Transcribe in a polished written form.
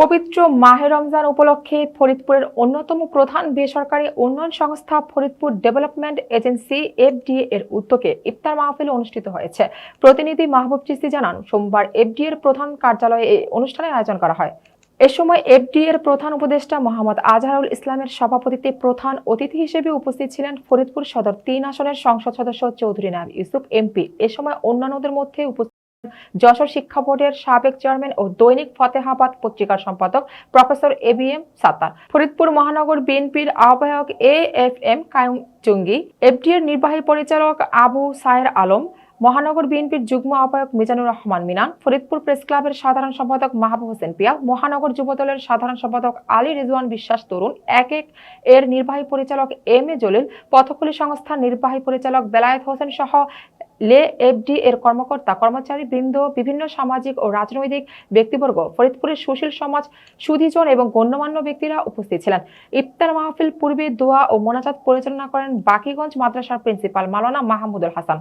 পবিত্র মাহে রমজান উপলক্ষে ফরিদপুরের অন্যতম প্রধান বেসরকারি উন্নয়ন সংস্থা ফরিদপুর ডেভেলপমেন্ট এজেন্সি এফডিএ এর উদ্যোগে ইফতার মাহফিল অনুষ্ঠিত হয়েছে। প্রতিনিধি মাহবুব চিস্তি জানান, সোমবার এফডিএ এর প্রধান কার্যালয়ে এই অনুষ্ঠানের আয়োজন করা হয়। এ সময় এফডিএ এর প্রধান উপদেষ্টা মোহাম্মদ আজহারুল ইসলামের সভাপতিত্বে প্রধান অতিথি হিসেবে উপস্থিত ছিলেন ফরিদপুর সদর ৩ আসনের সংসদ সদস্য চৌধুরী নায়েব ইউসুফ এমপি। এ সময় অন্যান্যদের মধ্যে উপস্থিত যশোর শিক্ষা বোর্ডের সাবেক চেয়ারম্যান ও দৈনিক ফতেহাবাদ পত্রিকার সম্পাদক প্রফেসর এবিএম সাত্তার, ফরিদপুর মহানগর বিএনপির আহ্বায়ক এএফএম কায়ুম জঙ্গি, এফডিএর নির্বাহী পরিচালক আবু সায়ের আলম, মহানগর বিএনপির যুগ্ম আহ্বায়ক মিজানুর রহমান মিনান, ফরিদপুর প্রেস ক্লাবের সাধারণ সম্পাদক মাহবুব হোসেন পিয়া, মহানগর যুবদলের সাধারণ সম্পাদক আলী রিজওয়ান বিশ্বাস তরুণ, এক এর নির্বাহী পরিচালক এম এ জলিল, পথখুলি সংস্থার নির্বাহী পরিচালক বেলায়েত হোসেন সহ লে এফডি এর কর্মকর্তা কর্মচারী বৃন্দ, বিভিন্ন সামাজিক ও রাজনৈতিক ব্যক্তিবর্গ, ফরিদপুরের সুশীল সমাজ, সুধীজন এবং গণ্যমান্য ব্যক্তিরা উপস্থিত ছিলেন। ইফতার মাহফিল পূর্বে দোয়া ও মোনাজাত পরিচালনা করেন বাকিগঞ্জ মাদ্রাসার প্রিন্সিপাল মাওলানা মাহমুদুল হাসান।